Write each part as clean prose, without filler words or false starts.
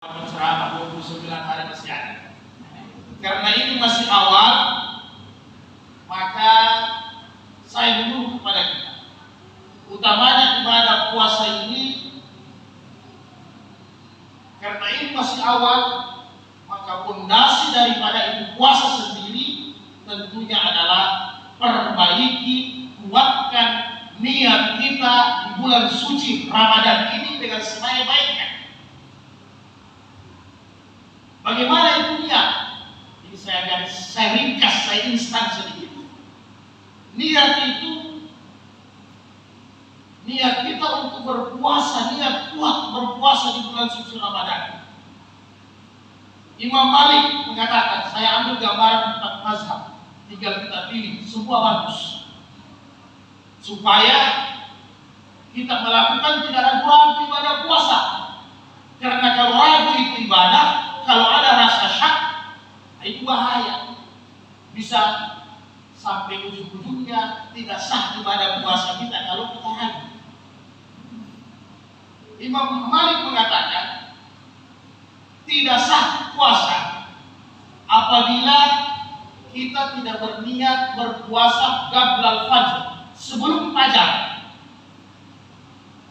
Ceramah 29 hari masih ada. Karena ini masih awal, maka saya menyuruh kepada kita, utamanya ibadah puasa ini, karena ini masih awal, maka pondasi daripada itu puasa sendiri tentunya adalah perbaiki, kuatkan niat kita di bulan suci Ramadan ini dengan sebaik-baiknya. Bagaimana itu niat? Ini saya ringkas, saya instan sedikit. Niat itu, niat kita untuk berpuasa, niat kuat berpuasa di bulan suci Ramadan. Imam Malik mengatakan, saya ambil gambaran 4 mazhab, tinggal kita pilih, semua bagus. Supaya kita melakukan tidak ragu-ragu ibadah puasa. Karena kalau ragu itu ibadah, kalau ada rasa syak, itu bahaya. Bisa sampai ujung-ujungnya tidak sah ibadah puasa kita kalau kita ragu. Imam Malik mengatakan, tidak sah puasa apabila kita tidak berniat berpuasa qablal fajr, sebelum fajar.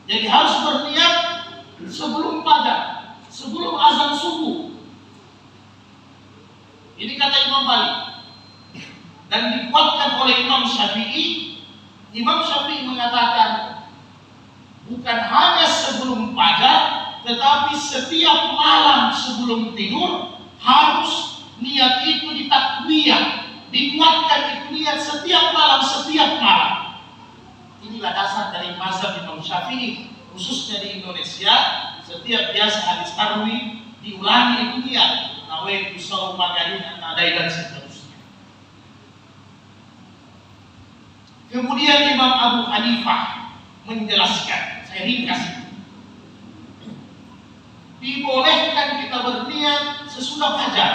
Jadi harus berniat sebelum fajar, sebelum azan subuh. Ini kata Imam Malik. Dan dikuatkan oleh Imam Syafi'i. Imam Syafi'i mengatakan, bukan hanya sebelum fajar, tetapi setiap malam sebelum tidur harus niat itu ditakbiyah, dikuatkan itu niat setiap malam, setiap malam. Inilah dasar dari mazhab Imam Syafi'i, khususnya di Indonesia. Setiap biasa hadis tarwih diulangi itu niat, nawaitu shauma gadin an-nadai dan seterusnya. Kemudian Imam Abu Hanifah menjelaskan, saya ringkas itu, dibolehkan kita berniat sesudah fajar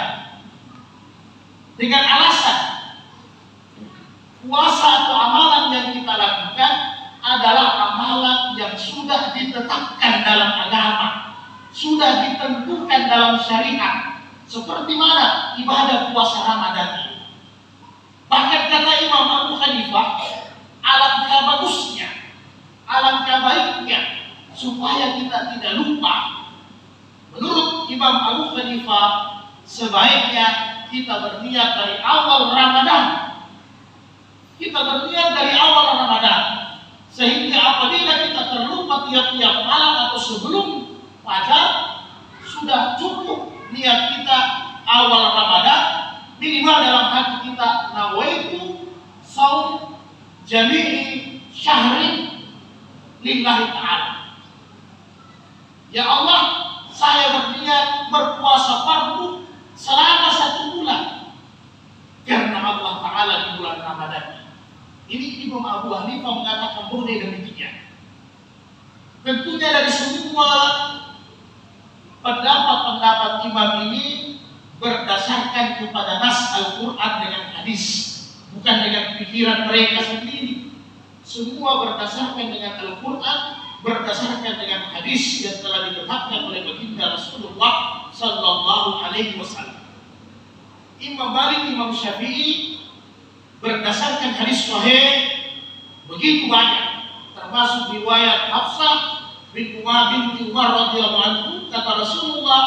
dengan alasan puasa atau amalan yang kita lakukan adalah amalan yang sudah ditetapkan dalam agama, sudah ditentukan dalam syariat. Seperti mana ibadah puasa Ramadan ini. Bahkan kata Imam Abu Hanifah, alangkah bagusnya, alangkah baiknya supaya kita tidak lupa. Menurut Imam Abu Hanifah, sebaiknya kita berniat dari awal Ramadan. Kita berniat dari awal Ramadan, sehingga apabila kita terlupa tiap-tiap malam atau sebelum fajar, sudah cukup niat kita awal Ramadan, minimal dalam hati kita, nawaitu shaum jami'i syahri lillahi ta'ala. Ya Allah, saya berniat berpuasa fardu selama 1 bulan karena Allah Ta'ala di bulan Ramadan. Ini Imam Abu Hanifah mengatakan boleh demikian. Tentunya dari semua pendapat-pendapat imam ini berdasarkan kepada nas Al-Quran dengan hadis, bukan dengan pikiran mereka sendiri. Semua berdasarkan dengan Al-Quran, berdasarkan dengan hadis yang telah ditetapkan oleh baginda Rasulullah Sallallahu Alaihi Wasallam. Imam Malik, Imam Syafi'i berdasarkan hadis sahih begitu banyak, termasuk riwayat Hafsah binti Umar radhiyallahu anhu, kata Rasulullah,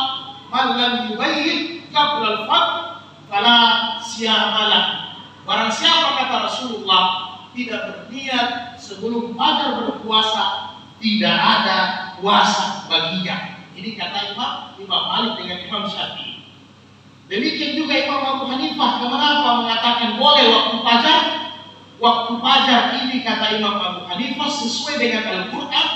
"Man lam yubayyit qabla al-fajr fala siyamalah." Barang siapa, kata Rasulullah, tidak berniat sebelum fajar berpuasa, tidak ada puasa baginya. Ini kata Imam Malik dengan Imam Syafi'i. Demikian juga Imam Abu Hanifah. Kenapa mengatakan boleh waktu fajar? Waktu fajar ini, kata Imam Abu Hanifah, sesuai dengan Al-Quran,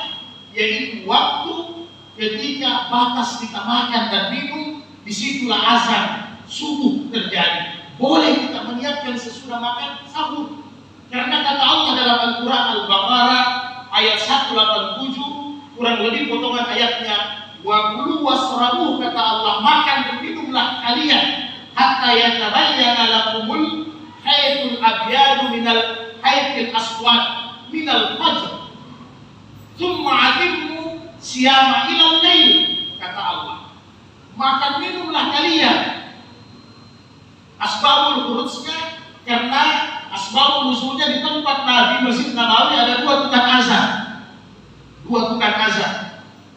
yaitu waktu ketika batas kita makan dan minum, disitulah azan subuh terjadi. Boleh kita meniatkan sesudah makan sahur. Karena kata Allah dalam Al-Quran Al-Baqarah ayat 187, kurang lebih potongan ayatnya, wa kulu wasrabu, kata Allah, makan dan minumlah kalian hatta yatabayyana lakumul khaytul abyadu minal khaytil aswad minal fajr thumma atimmu siyama ilal lail, kata Allah. asbabul khurujnya karena asbabul nuzulnya di tempat Nabi Masjid Nabawi ada dua tukang azan.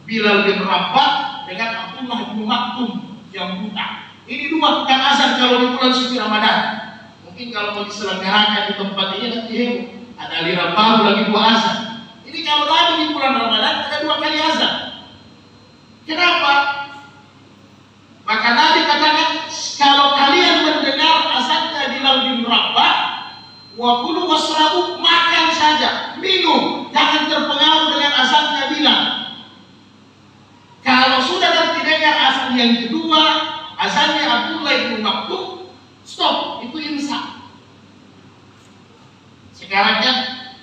Bilal bin Rabah dengan Abdullah bin Maktum yang buta. Ini dua tukang azan kalau di bulan suci Ramadan. Mungkin kalau mau diselenggarakan di tempat ini nanti heboh. Ada Ali Rabah lagi dua azan. Ini kalau lagi di bulan Ramadan ada dua kali azan. Kenapa? Maka Nabi katakan, kalau kalian mendengar azannya Bilal bin Rabah, wa kulu wasrabu, makan saja, minum, jangan terpengaruh dengan azannya Bilal. Kalau sudah nanti dengar azan yang kedua, azannya Abdullah bin Maktum, stop, itu imsak. Sekarang kan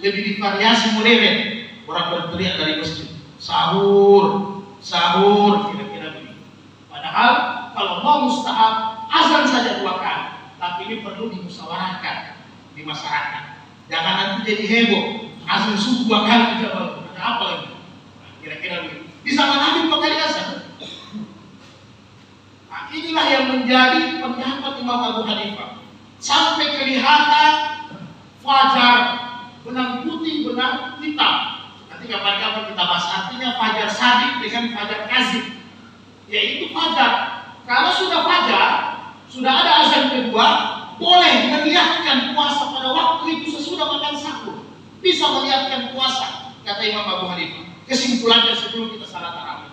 lebih divariasi modern, orang berteriak dari masjid, sahur, kira-kira begitu. Padahal kalau mau mustahab, azan saja 2 kali, tapi ini perlu dimusyawarahkan di masyarakat. Jangan nanti jadi heboh, azan subuh 2 kali juga, ada apa lagi? Nah, kira-kira begitu. Di zaman Nabi 2 kali azan. Nah, inilah yang menjadi pendapat Imam Abu Hanifah. Sampai kelihatan fajar, benang putih, benang hitam. Nanti kapan-kapan kita bahas artinya fajar sadiq dengan fajar kazib. Yaitu fajar. Kalau sudah fajar, sudah ada azan kedua, boleh meniatkan puasa pada waktu itu sesudah makan sahur. Bisa meniatkan puasa, kata Imam Abu Hanifah. Kesimpulannya sebelum kita salat tarawih.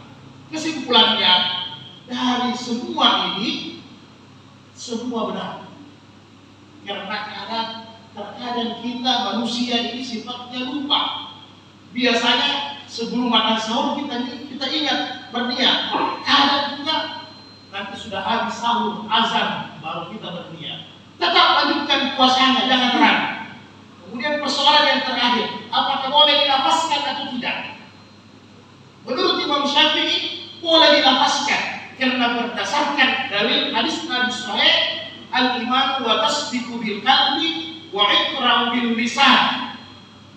Kesimpulannya dari semua ini, semua benar. Karena terkadang kita manusia ini sifatnya lupa. Biasanya sebelum makan sahur kita ingat berniat. Kadang juga nanti sudah habis sahur azan baru kita berniat. Tetap lanjutkan puasanya, jangan ragu. Kemudian persoalan yang terakhir, apakah boleh dilafazkan atau tidak? Menurut Imam Syafi'i boleh dilafazkan karena berdasarkan dari hadis Nabi Sahih, al-iman wa tasdiqu bil qalbi wa iqra'u bil lisan.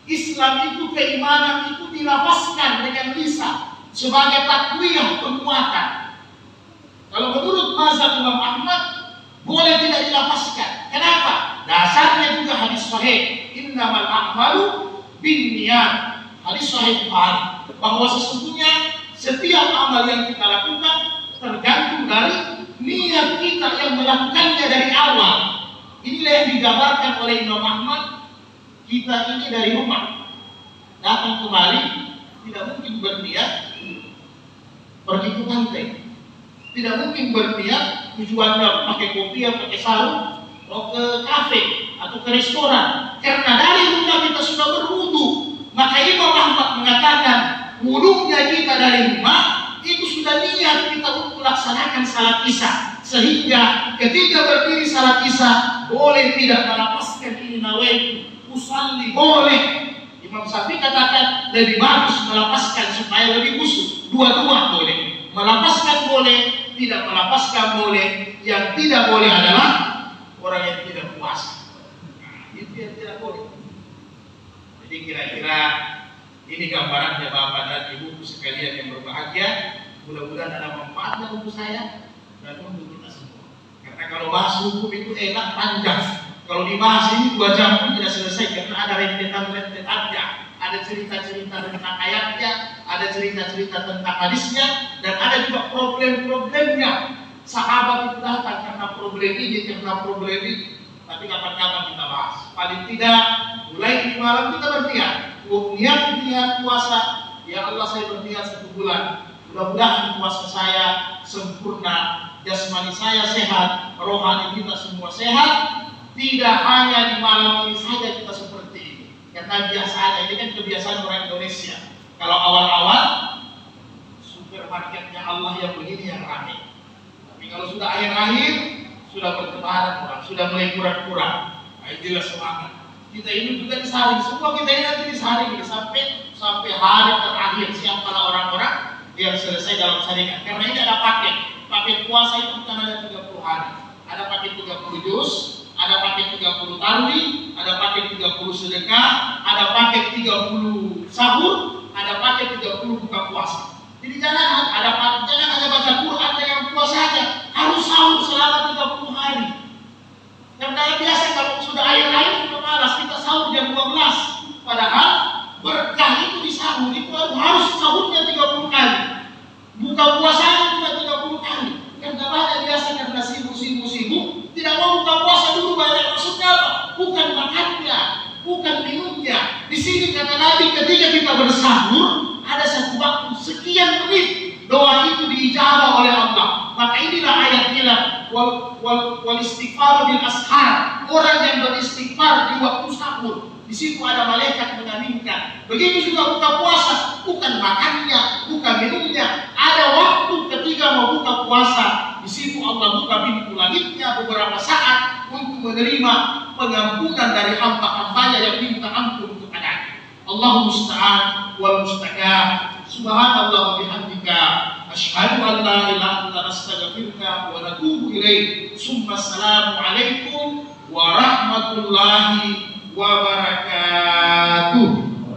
Islam itu, keimanan itu dilafazkan dengan lisan sebagai takwiyah, penguatan. Kalau menurut mazhab Imam Ahmad boleh tidak dilafazkan. Kenapa? Dasarnya juga hadis sahih, innamal a'malu binniyat. Hadis sahih Bukhari bahwa sesungguhnya setiap amal yang kita lakukan tergantung dari niat kita yang melakukannya dari awal. Inilah yang digambarkan oleh Imam Ahmad. Kita ini dari rumah datang kemari, tidak mungkin berniat pergi ke pantai, tidak mungkin berniat tujuannya pakai kopi atau pakai sarung atau ke kafe atau ke restoran. Karena dari rumah kita sudah berwudu. Maka Imam Ahmad mengatakan wudunya kita dari rumah itu sudah niat kita untuk melaksanakan salat isya. Sehingga ketika berdiri salat isya boleh tidak melapaskan ini nawaitu usalli, boleh. Imam Syafi'i katakan lebih bagus melapaskan supaya lebih khusyuk. Dua-dua boleh. Melapaskan boleh, tidak melapaskan boleh. Yang tidak boleh adalah orang yang tidak puasa. Nah, itu yang tidak boleh. Jadi kira-kira ini gambarannya Bapak dan Ibu sekalian yang berbahagia. Mudah-mudahan ada manfaatnya untuk saya dan untuk kita semua. Karena kalau bahas hukum itu enak, panjang. Kalau dibahas ini 2 jam pun tidak selesai karena ada rentetan-rentetannya, ada cerita-cerita tentang ayatnya, ada cerita-cerita tentang hadisnya, dan ada juga problem-problemnya. Sahabat itu datang karena problem ini, karena problem ini. Tapi kapan-kapan kita bahas. Paling tidak mulai di malam kita berniat. Niat puasa. Ya Allah, saya berniat 1 bulan. Mudah-mudahan puasa saya sempurna, jasmani saya sehat, rohani kita semua sehat. Tidak hanya di malam ini saja kita seperti ini. Karena biasanya ini kan kebiasaan orang Indonesia. Kalau awal-awal supermarketnya Allah yang begini yang ramai. Tapi kalau sudah akhir-akhir sudah bertebaran kurang, sudah mulai kurang-kurang. Nah, itulah semangat. Kita ini juga disaring, semua kita ini nanti disaring sampai hari terakhir. Siapalah orang-orang yang selesai dalam saringan. Karena ini ada paket puasa itu bukan ada 30 hari. Ada paket 30 juz, ada paket 30 tarawih, ada paket 30 sedekah, ada paket 30 sahur, ada paket 30 buka puasa. Jadi jangan hanya baca Quran dengan puasa saja, harus sahur selama 30 hari. kita bersahur ada satu waktu sekian menit doa itu diijabah oleh Allah. Maka inilah ayat bilang wal istighfar bil ashar. Orang yang beristighfar di waktu sahur, di situ ada malaikat mengaminkan. Begitu juga buka puasa, bukan makannya, bukan minumnya. Ada waktu ketika mau buka puasa, di situ Allah buka pintu langitnya beberapa saat untuk menerima pengampunan dari hamba-hambanya yang minta ampun kepada Allah musta'an wal musta'an. Subhanallah wa bihamdika asyhadu an la ilaha illa anta astaghfiruka wa atubu ilaik. Assalamu alaikum warahmatullahi wabarakatuh.